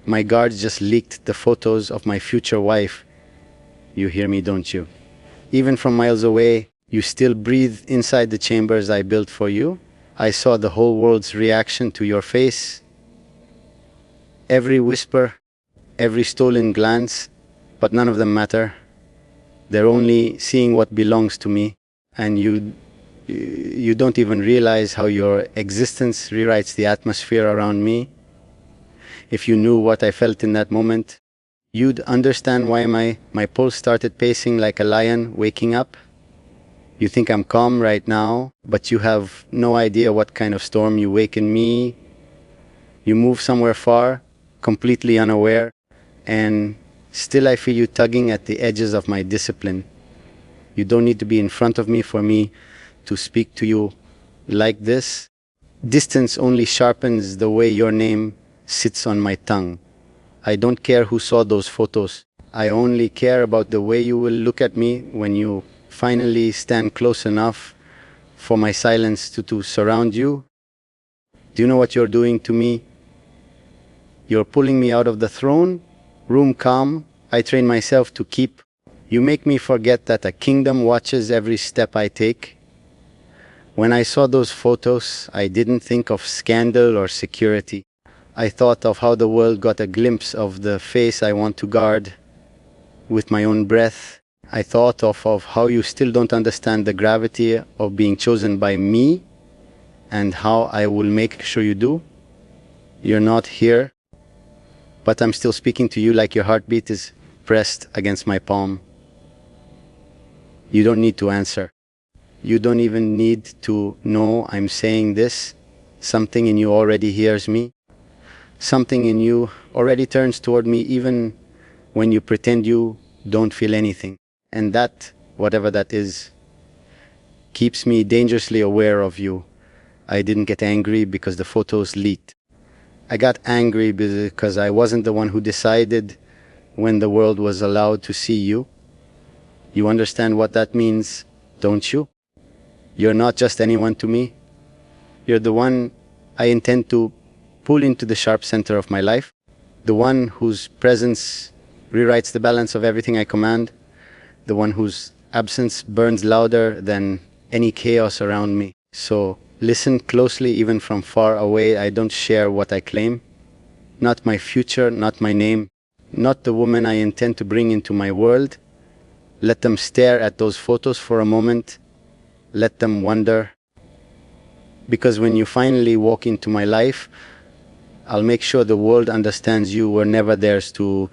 My guards just leaked the photos of my future wife. You hear me, don't you? Even from miles away, you still breathe inside the chambers I built for you. I saw the whole world's reaction to your face. Every whisper, every stolen glance, but none of them matter. They're only seeing what belongs to me, and you don't even realize how your existence rewrites the atmosphere around me. If you knew what I felt in that moment, you'd understand why my pulse started pacing like a lion waking up. You think I'm calm right now, but you have no idea what kind of storm you wake in me. You move somewhere far, completely unaware, and still I feel you tugging at the edges of my discipline. You don't need to be in front of me for me to speak to you like this. Distance only sharpens the way your name sits on my tongue. I don't care who saw those photos. I only care about the way you will look at me when you finally stand close enough for my silence to surround you. Do you know what you're doing to me? You're pulling me out of the throne room calm I train myself to keep. You make me forget that a kingdom watches every step I take. When I saw those photos, I didn't think of scandal or security. I thought of how the world got a glimpse of the face I want to guard with my own breath. I thought of how you still don't understand the gravity of being chosen by me and how I will make sure you do. You're not here, but I'm still speaking to you like your heartbeat is pressed against my palm. You don't need to answer. You don't even need to know I'm saying this. Something in you already hears me. Something in you already turns toward me even when you pretend you don't feel anything. And that, whatever that is, keeps me dangerously aware of you. I didn't get angry because the photos leaked. I got angry because I wasn't the one who decided when the world was allowed to see you. You understand what that means, don't you? You're not just anyone to me. You're the one I intend to pull into the sharp center of my life, the one whose presence rewrites the balance of everything I command, the one whose absence burns louder than any chaos around me. So listen closely, even from far away. I don't share what I claim. Not my future, not my name, not the woman I intend to bring into my world. Let them stare at those photos for a moment. Let them wonder. Because when you finally walk into my life, I'll make sure the world understands you were never theirs to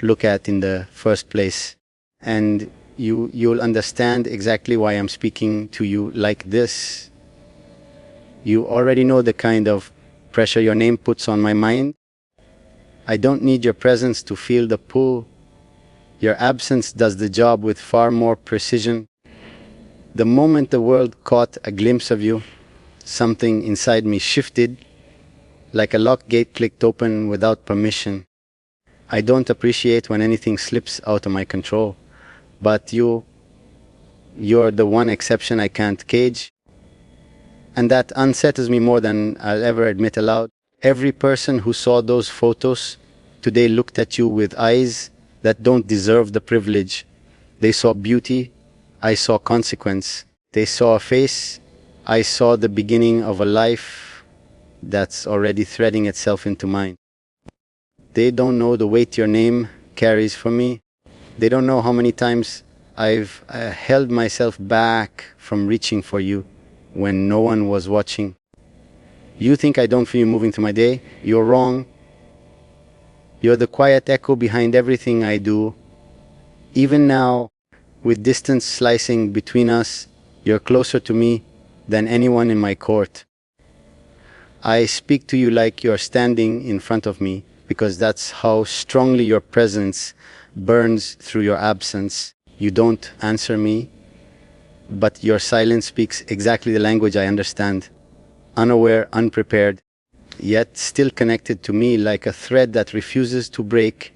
look at in the first place. And you'll understand exactly why I'm speaking to you like this. You already know the kind of pressure your name puts on my mind. I don't need your presence to feel the pull. Your absence does the job with far more precision. The moment the world caught a glimpse of you, something inside me shifted, like a locked gate clicked open without permission. I don't appreciate when anything slips out of my control, but you're the one exception I can't cage. And that unsettles me more than I'll ever admit aloud. Every person who saw those photos today looked at you with eyes that don't deserve the privilege. They saw beauty, I saw consequence. They saw a face, I saw the beginning of a life that's already threading itself into mine. They don't know the weight your name carries for me. They don't know how many times I've held myself back from reaching for you when no one was watching. You think I don't feel you moving through my day? You're wrong. You're the quiet echo behind everything I do. Even now, with distance slicing between us, you're closer to me than anyone in my court. I speak to you like you're standing in front of me, because that's how strongly your presence burns through your absence. You don't answer me, but your silence speaks exactly the language I understand. Unaware, unprepared, yet still connected to me like a thread that refuses to break.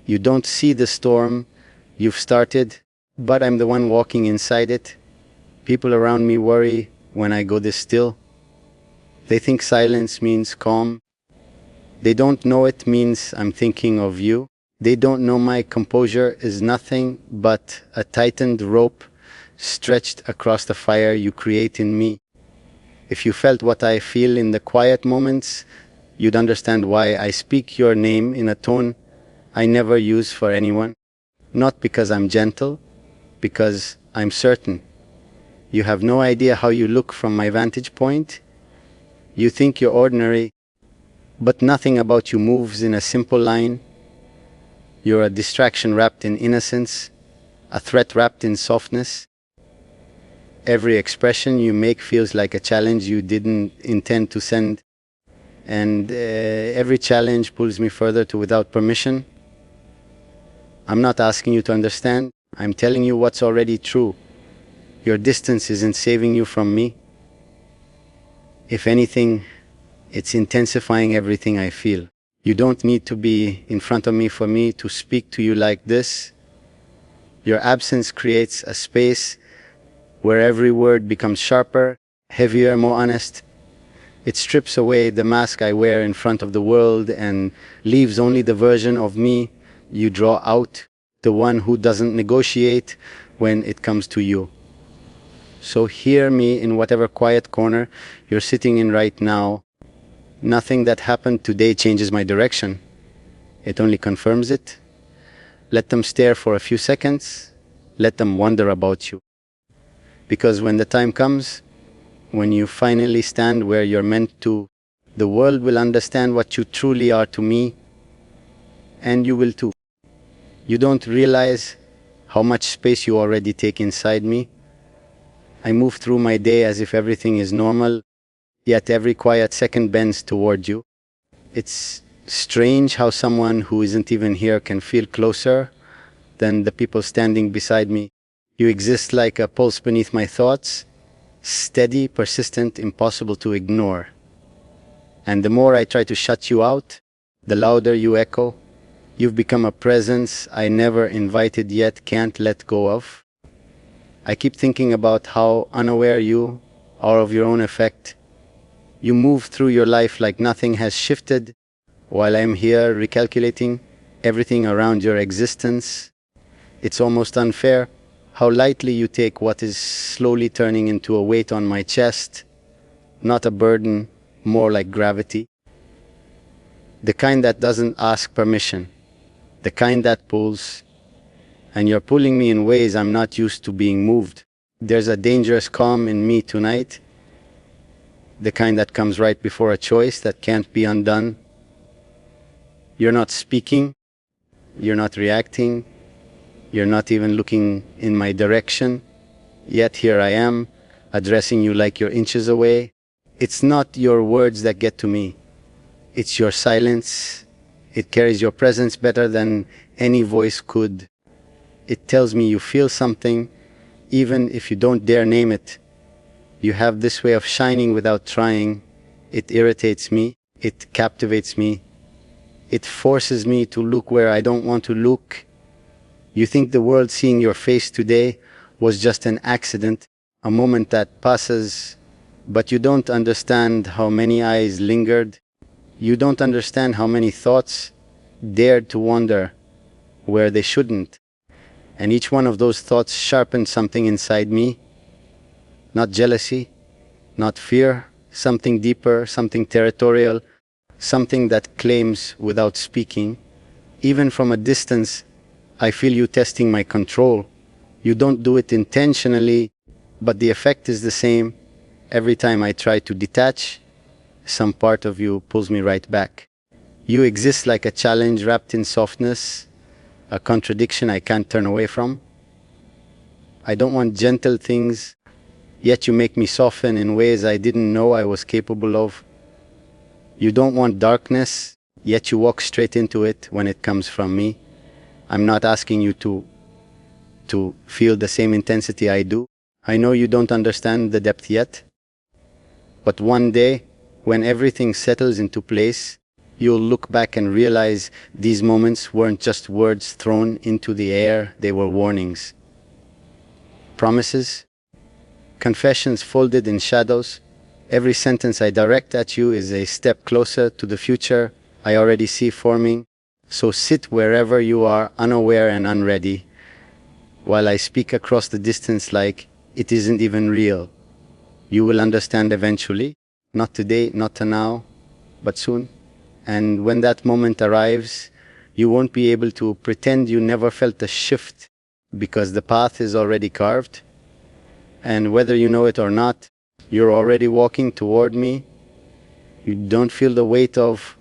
You don't see the storm you've started, but I'm the one walking inside it. People around me worry when I go this still. They think silence means calm. They don't know it means I'm thinking of you. They don't know my composure is nothing but a tightened rope stretched across the fire you create in me. If you felt what I feel in the quiet moments, you'd understand why I speak your name in a tone I never use for anyone. Not because I'm gentle, because I'm certain. You have no idea how you look from my vantage point. You think you're ordinary, but nothing about you moves in a simple line. You're a distraction wrapped in innocence, a threat wrapped in softness. Every expression you make feels like a challenge you didn't intend to send, and every challenge pulls me further to without permission. I'm not asking you to understand, I'm telling you what's already true. Your distance isn't saving you from me. If anything, it's intensifying everything I feel. You don't need to be in front of me for me to speak to you like this. Your absence creates a space where every word becomes sharper, heavier, more honest. It strips away the mask I wear in front of the world and leaves only the version of me you draw out, the one who doesn't negotiate when it comes to you. So hear me in whatever quiet corner you're sitting in right now. Nothing that happened today changes my direction. It only confirms it. Let them stare for a few seconds. Let them wonder about you. Because when the time comes, when you finally stand where you're meant to, the world will understand what you truly are to me, and you will too. You don't realize how much space you already take inside me. I move through my day as if everything is normal, yet every quiet second bends toward you. It's strange how someone who isn't even here can feel closer than the people standing beside me. You exist like a pulse beneath my thoughts, steady, persistent, impossible to ignore. And the more I try to shut you out, the louder you echo. You've become a presence I never invited yet can't let go of. I keep thinking about how unaware you are of your own effect. You move through your life like nothing has shifted, while I'm here recalculating everything around your existence. It's almost unfair how lightly you take what is slowly turning into a weight on my chest, not a burden, more like gravity. The kind that doesn't ask permission, the kind that pulls, and you're pulling me in ways I'm not used to being moved. There's a dangerous calm in me tonight, the kind that comes right before a choice that can't be undone. You're not speaking, you're not reacting, you're not even looking in my direction, yet here I am, addressing you like you're inches away. It's not your words that get to me, it's your silence. It carries your presence better than any voice could. It tells me you feel something, even if you don't dare name it. You have this way of shining without trying. It irritates me. It captivates me. It forces me to look where I don't want to look. You think the world seeing your face today was just an accident, a moment that passes, but you don't understand how many eyes lingered. You don't understand how many thoughts dared to wander where they shouldn't. And each one of those thoughts sharpened something inside me. Not jealousy, not fear, something deeper, something territorial, something that claims without speaking. Even from a distance, I feel you testing my control. You don't do it intentionally, but the effect is the same. Every time I try to detach, some part of you pulls me right back. You exist like a challenge wrapped in softness, a contradiction I can't turn away from. I don't want gentle things, yet you make me soften in ways I didn't know I was capable of. You don't want darkness, yet you walk straight into it when it comes from me. I'm not asking you to feel the same intensity I do. I know you don't understand the depth yet, but one day, when everything settles into place, you'll look back and realize these moments weren't just words thrown into the air, they were warnings. Promises, confessions folded in shadows. Every sentence I direct at you is a step closer to the future I already see forming. So sit wherever you are, unaware and unready, while I speak across the distance like it isn't even real. You will understand eventually. Not today, not now, but soon. And when that moment arrives, you won't be able to pretend you never felt a shift because the path is already carved. And whether you know it or not, you're already walking toward me. You don't feel the weight of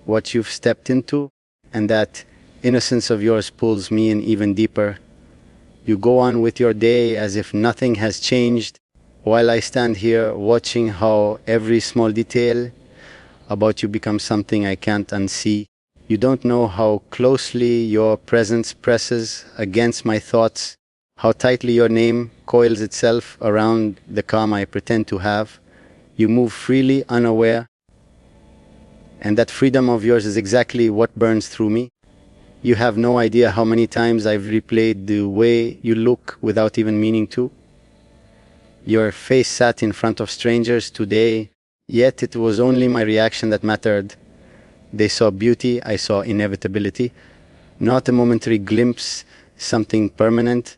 what you've stepped into, and that innocence of yours pulls me in even deeper. You go on with your day as if nothing has changed, while I stand here watching how every small detail about you becomes something I can't unsee. You don't know how closely your presence presses against my thoughts, how tightly your name coils itself around the calm I pretend to have. You move freely, unaware, and that freedom of yours is exactly what burns through me. You have no idea how many times I've replayed the way you look without even meaning to. Your face sat in front of strangers today, yet it was only my reaction that mattered. They saw beauty, I saw inevitability. Not a momentary glimpse, something permanent.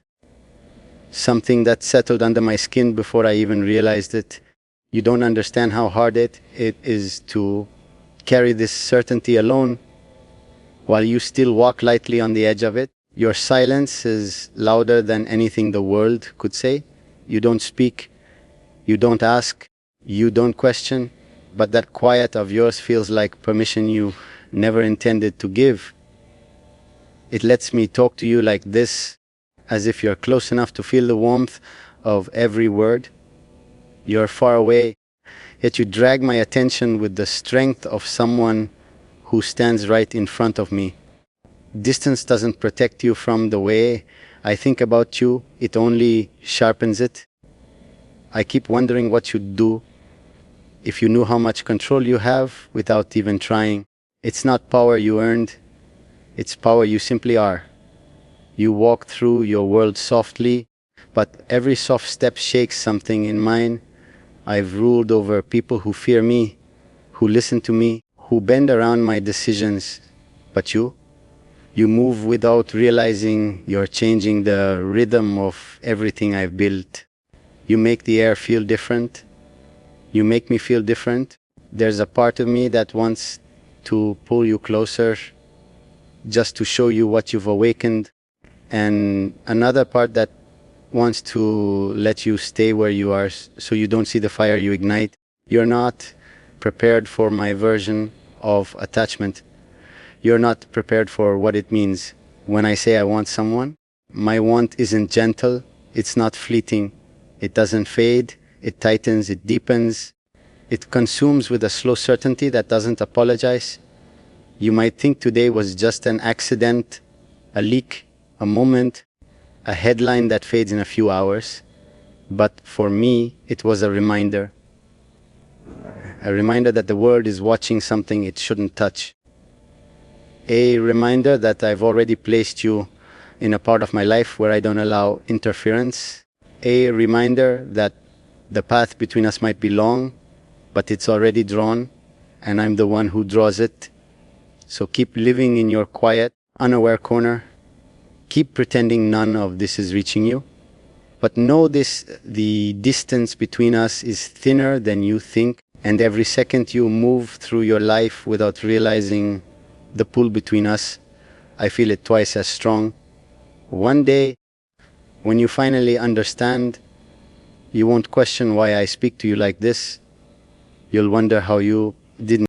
Something that settled under my skin before I even realized it. You don't understand how hard it is to carry this certainty alone while you still walk lightly on the edge of it. Your silence is louder than anything the world could say. You don't speak, you don't ask, you don't question, but that quiet of yours feels like permission you never intended to give. It lets me talk to you like this, as if you're close enough to feel the warmth of every word. You're far away, yet you drag my attention with the strength of someone who stands right in front of me. Distance doesn't protect you from the way I think about you, it only sharpens it. I keep wondering what you'd do if you knew how much control you have without even trying. It's not power you earned, it's power you simply are. You walk through your world softly, but every soft step shakes something in mine. I've ruled over people who fear me, who listen to me, who bend around my decisions. But you move without realizing you're changing the rhythm of everything I've built. You make the air feel different. You make me feel different. There's a part of me that wants to pull you closer just to show you what you've awakened, and another part that wants to let you stay where you are so you don't see the fire you ignite. You're not prepared for my version of attachment. You're not prepared for what it means. When I say I want someone, my want isn't gentle, it's not fleeting. It doesn't fade, it tightens, it deepens. It consumes with a slow certainty that doesn't apologize. You might think today was just an accident, a leak, a moment, a headline that fades in a few hours. But for me, it was a reminder. A reminder that the world is watching something it shouldn't touch. A reminder that I've already placed you in a part of my life where I don't allow interference. A reminder that the path between us might be long, but it's already drawn, and I'm the one who draws it. So keep living in your quiet, unaware corner. Keep pretending none of this is reaching you. But know this, the distance between us is thinner than you think, and every second you move through your life without realizing the pull between us, I feel it twice as strong. One day, when you finally understand, you won't question why I speak to you like this. You'll wonder how you didn't